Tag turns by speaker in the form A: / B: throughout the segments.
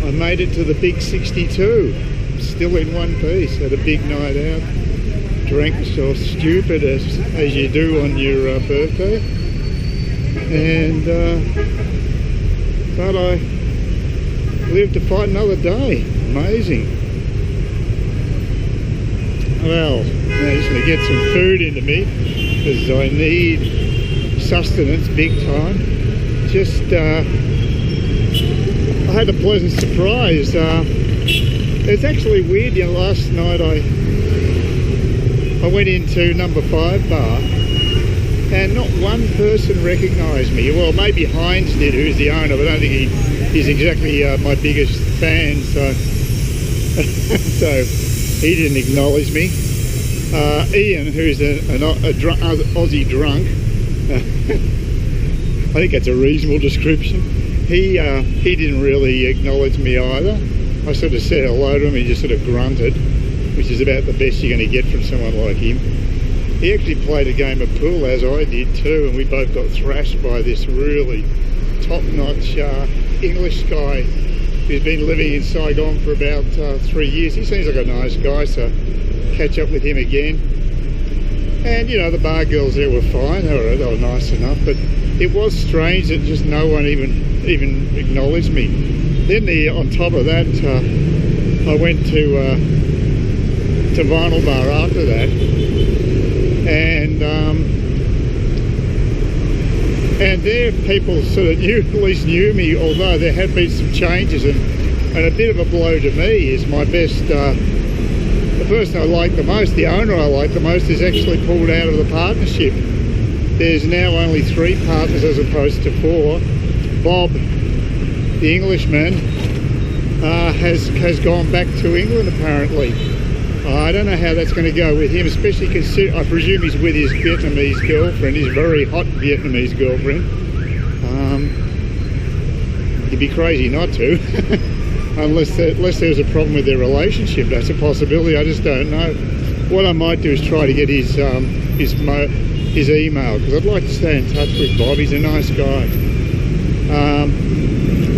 A: I made it to the big 62, still in one piece. Had a big night out, drank myself stupid as you do on your birthday, and but I lived to fight another day. Amazing. Well, now I just want to get some food into me because I need sustenance big time. Just I had a pleasant surprise. It's actually weird, you know, last night I went into number 5 bar and not one person recognised me. Well, maybe Heinz did, who's the owner, but I don't think he's exactly my biggest fan, so so he didn't acknowledge me. Ian, who's an Aussie drunk, I think that's a reasonable description. He didn't really acknowledge me either. I sort of said hello to him, he just sort of grunted, which is about the best you're going to get from someone like him. He actually played a game of pool, as I did too, and we both got thrashed by this really top-notch English guy who's been living in Saigon for about 3 years. He seems like a nice guy, so catch up with him again. And you know, the bar girls there were fine, they were nice enough, but it was strange that just no one even acknowledged me. Then on top of that, I went to Vinyl Bar after that, and there people sort of at least knew me, although there had been some changes, and a bit of a blow to me is my best, the person I like the most, the owner I like the most, is actually pulled out of the partnership. There's now only 3 partners as opposed to 4. Bob, the Englishman, has gone back to England apparently. I don't know how that's going to go with him, especially considering I presume he's with his Vietnamese girlfriend, his very hot Vietnamese girlfriend. You'd be crazy not to, unless there's a problem with their relationship. That's a possibility. I just don't know. What I might do is try to get his email, because I'd like to stay in touch with Bob. He's a nice guy.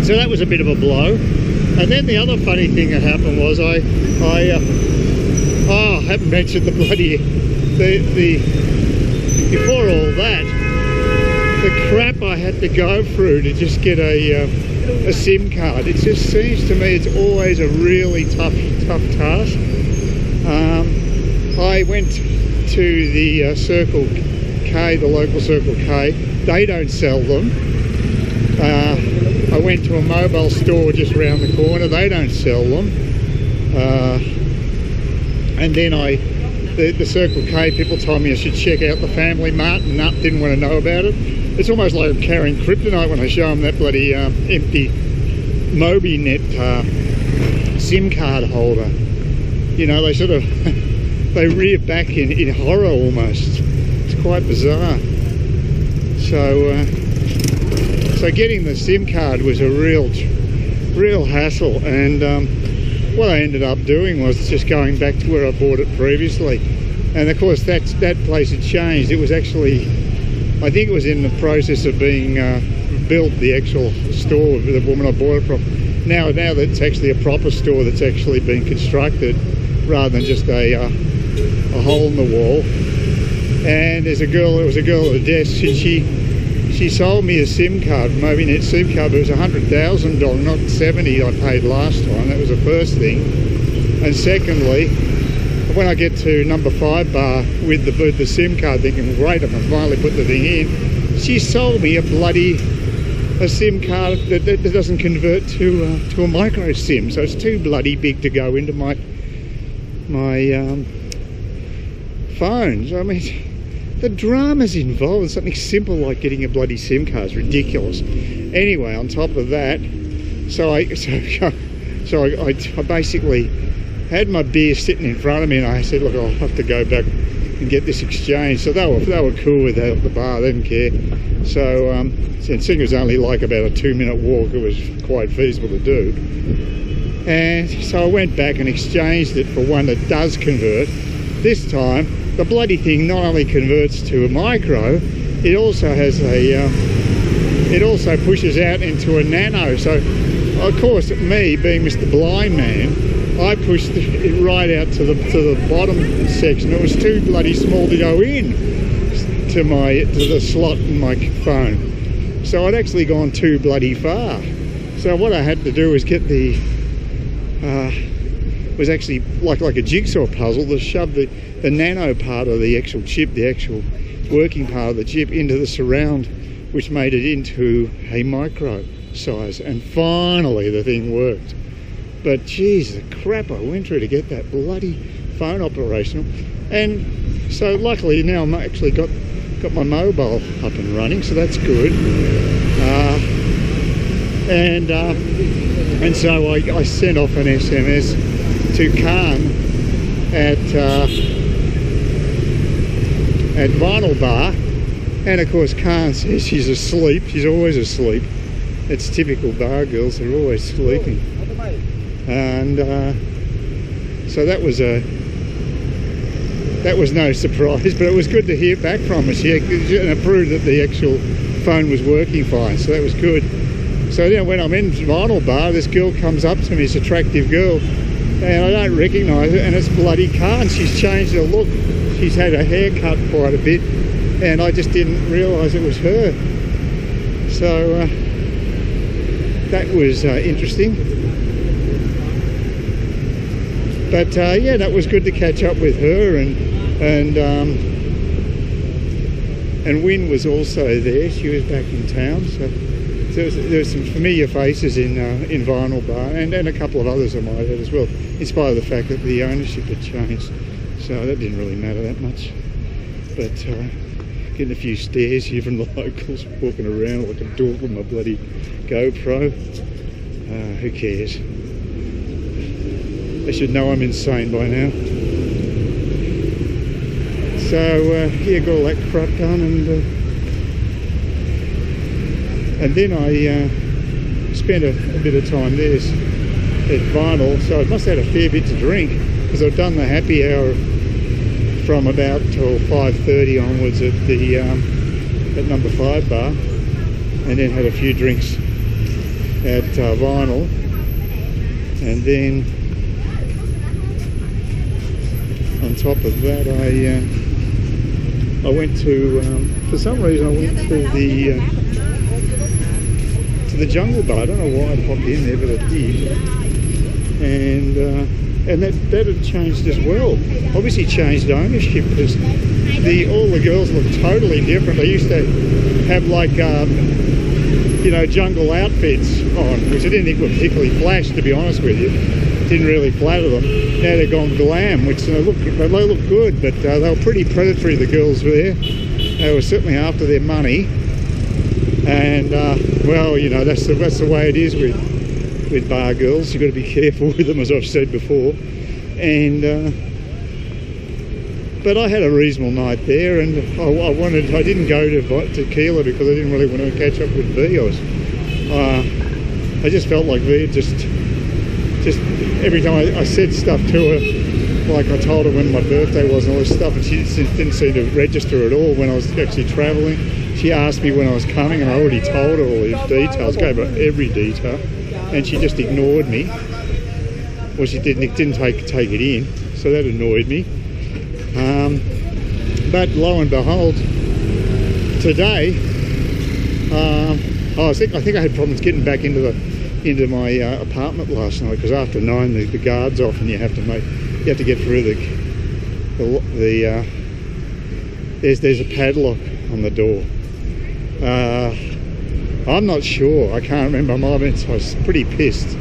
A: So that was a bit of a blow. And then the other funny thing that happened was I haven't mentioned the bloody before all that, the crap I had to go through to just get a SIM card. It just seems to me it's always a really tough task. I went to the Circle K, the local Circle K. They don't sell them. I went to a mobile store just around the corner. They don't sell them. And then the Circle K people told me I should check out the Family Mart, and didn't want to know about it. It's almost like I'm carrying kryptonite when I show them that bloody empty MobiNet SIM card holder. You know, they sort of they rear back in horror almost. It's quite bizarre. So getting the SIM card was a real hassle, and what I ended up doing was just going back to where I bought it previously. And of course that place had changed. It was actually, I think it was in the process of being built, the actual store of the woman I bought it from. Now that it's actually a proper store that's actually been constructed rather than just a hole in the wall. And there was a girl at the desk, and she sold me a SIM card, MobiNet SIM card, but it was $100,000, not $70,000 I paid last time. That was the first thing. And secondly, when I get to number 5 bar with the SIM card, thinking, great, I can finally put the thing in, she sold me a SIM card that doesn't convert to a micro SIM, so it's too bloody big to go into my phone. So I mean, the drama's involved in something simple like getting a bloody SIM card is ridiculous. Anyway, on top of that, so I basically had my beer sitting in front of me, and I said, look, I'll have to go back and get this exchanged. So they were cool with that at the bar, they didn't care. So seeing it was only like about a 2-minute walk, it was quite feasible to do. And so I went back and exchanged it for one that does convert. This time, the bloody thing not only converts to a micro, it also has it also pushes out into a nano. So of course, me being Mr. Blind Man, I pushed it right out to the bottom section. It was too bloody small to go in to the slot in my phone. So I'd actually gone too bloody far. So what I had to do was get the was actually like a jigsaw puzzle to shove the nano part of the actual chip, the actual working part of the chip, into the surround, which made it into a micro size. And finally the thing worked. But geez, the crap I went through to get that bloody phone operational. And so luckily now I'm actually got my mobile up and running, so that's good. And so I sent off an SMS to Khan at Vinyl Bar, and of course Khan says she's asleep. She's always asleep. It's typical bar girls, they're always sleeping. And so that was no surprise, but it was good to hear back from her. And it proved that the actual phone was working fine, so that was good. So then when I'm in Vinyl Bar, this girl comes up to me, this attractive girl, and I don't recognise her, and it's bloody Khan. She's changed her look. She's had her hair cut quite a bit, and I just didn't realise it was her. So that was interesting. But yeah, that was good to catch up with her, and Wynn was also there. She was back in town, so there was some familiar faces in Vinyl Bar, and a couple of others I might add as well, in spite of the fact that the ownership had changed. So that didn't really matter that much. But getting a few stares here from the locals, walking around like a dork with my bloody GoPro. Who cares? They should know I'm insane by now. So yeah, got all that crap done, and then I spent a bit of time there at Vinyl. So I must have had a fair bit to drink, because I've done the happy hour from about till 5:30 onwards at the at number 5 bar, and then had a few drinks at Vinyl, and then on top of that I went to for some reason I went to the Jungle Bar. I don't know why I popped in there, but I did, and that had changed as well. Obviously changed ownership, because all the girls look totally different. They used to have like you know, jungle outfits on, which I didn't think were particularly flash, to be honest with you. Didn't really flatter them. Now they're gone glam, which they look good, but they were pretty predatory, the girls there. They were certainly after their money, and well, you know, that's the way it is with bar girls. You've got to be careful with them, as I've said before. And but I had a reasonable night there, and I didn't go to Tequila because I didn't really want to catch up with V. I just felt like V just every time I said stuff to her, like I told her when my birthday was and all this stuff, and she just didn't seem to register at all when I was actually travelling. She asked me when I was coming, and I already told her all these details, gave her every detail, and she just ignored me. Well, she didn't take it in, so that annoyed me. But lo and behold, today, I think I had problems getting back into my apartment last night, because after 9 the guard's off, and you have to get through there's a padlock on the door. I'm not sure, I can't remember. I was pretty pissed,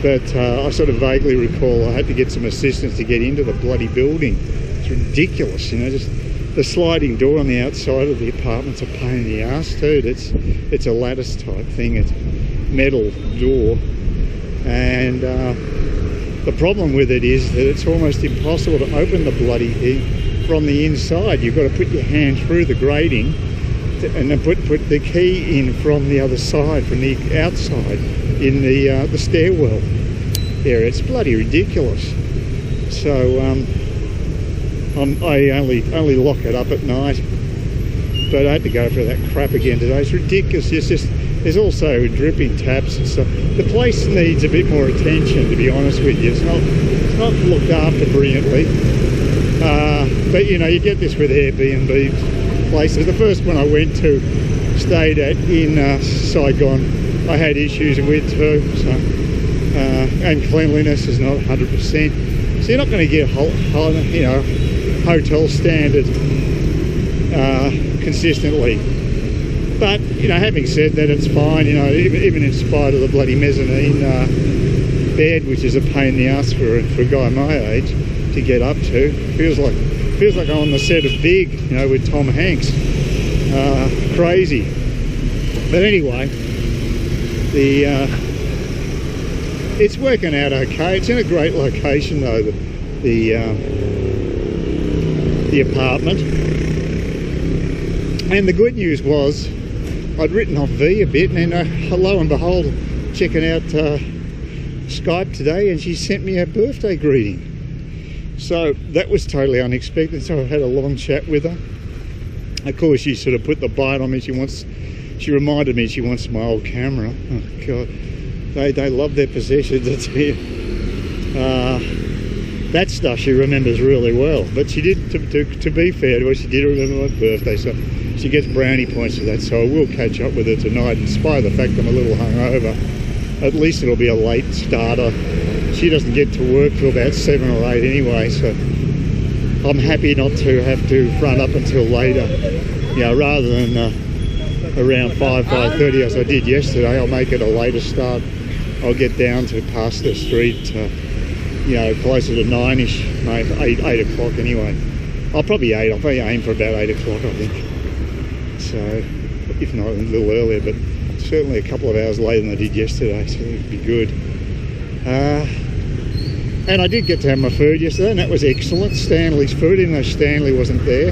A: but I sort of vaguely recall I had to get some assistance to get into the bloody building. It's ridiculous, you know, just the sliding door on the outside of the apartment's a pain in the ass too. It's a lattice type thing, it's metal door, and the problem with it is that it's almost impossible to open the bloody thing from the inside. You've got to put your hand through the grating and then put the key in from the other side, from the outside, in the stairwell there. It's bloody ridiculous. So I only lock it up at night, but I had to go for that crap again today. It's ridiculous. It's just There's also dripping taps and stuff. The place needs a bit more attention, to be honest with you. It's not looked after brilliantly. But you know, you get this with Airbnb places. The first one I went to, stayed at in Saigon, I had issues with too. So, and cleanliness is not 100%. So you're not going to get you know, hotel standard consistently. But you know, having said that, it's fine. You know, even in spite of the bloody mezzanine bed, which is a pain in the ass for a guy my age to get up to. Feels like I'm on the set of Big, you know, with Tom Hanks. Crazy. But anyway, it's working out okay. It's in a great location though, the apartment. And the good news was, I'd written off V a bit, and lo and behold, checking out Skype today, and she sent me a birthday greeting. So that was totally unexpected. So I had a long chat with her. Of course, she sort of put the bite on me. She reminded me she wants my old camera. Oh God, they love their possessions. I tell you. That stuff she remembers really well. But she did, to be fair to her, she did remember my birthday. So she gets brownie points for that. So I will catch up with her tonight, in spite of the fact I'm a little hungover. At least it'll be a late starter. She doesn't get to work till about 7 or 8 anyway, so I'm happy not to have to run up until later. You know, rather than around 5:30 as I did yesterday, I'll make it a later start. I'll get down to past the street, you know, closer to 9ish, maybe 8 o'clock anyway. I'll probably aim for about 8 o'clock, I think. So, if not a little earlier, but certainly a couple of hours later than I did yesterday, so it'd be good. And I did get to have my food yesterday, and that was excellent. Stanley's food, even though Stanley wasn't there.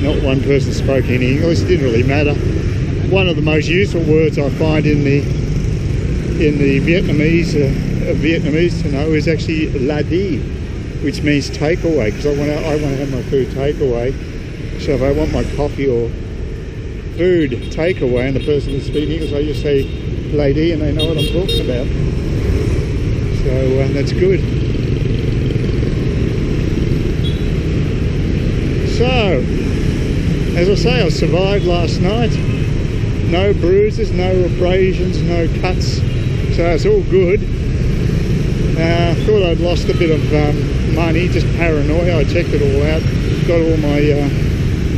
A: Not one person spoke any English. It didn't really matter. One of the most useful words I find in the Vietnamese to know is actually la di, which means takeaway, because I want to have my food takeaway. So if I want my coffee or food takeaway, and the person is speaking English, I just say la di, and they know what I'm talking about. So that's good. So, as I say, I survived last night. No bruises, no abrasions, no cuts. So it's all good. Thought I'd lost a bit of money, just paranoia. I checked it all out. Got all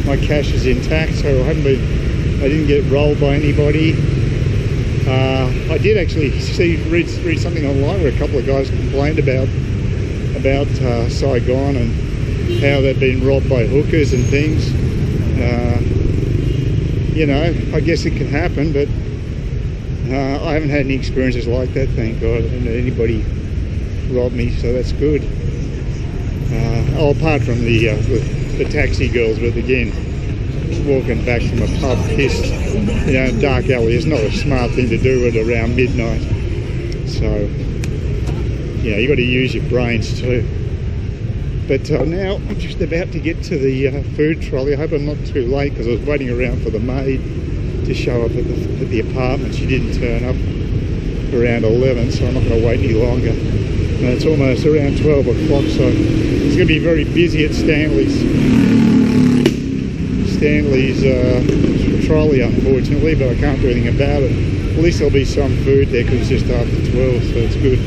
A: my cash is intact, so I didn't get rolled by anybody. I did actually read something online where a couple of guys complained about Saigon and how they've been robbed by hookers and things. You know, I guess it can happen, but I haven't had any experiences like that, thank God. I haven't had anybody rob me, so that's good. Apart from the taxi girls, but again, walking back from a pub pissed, you know, dark alley is not a smart thing to do at around midnight. So, you know, you got to use your brains too. But now I'm just about to get to the food trolley. I hope I'm not too late, because I was waiting around for the maid to show up at the apartment. She didn't turn up around 11, so I'm not going to wait any longer. And it's almost around 12 o'clock, so it's going to be very busy at Stanley's trolley, unfortunately, but I can't do anything about it. At least there'll be some food there, because it's just after 12, so it's good.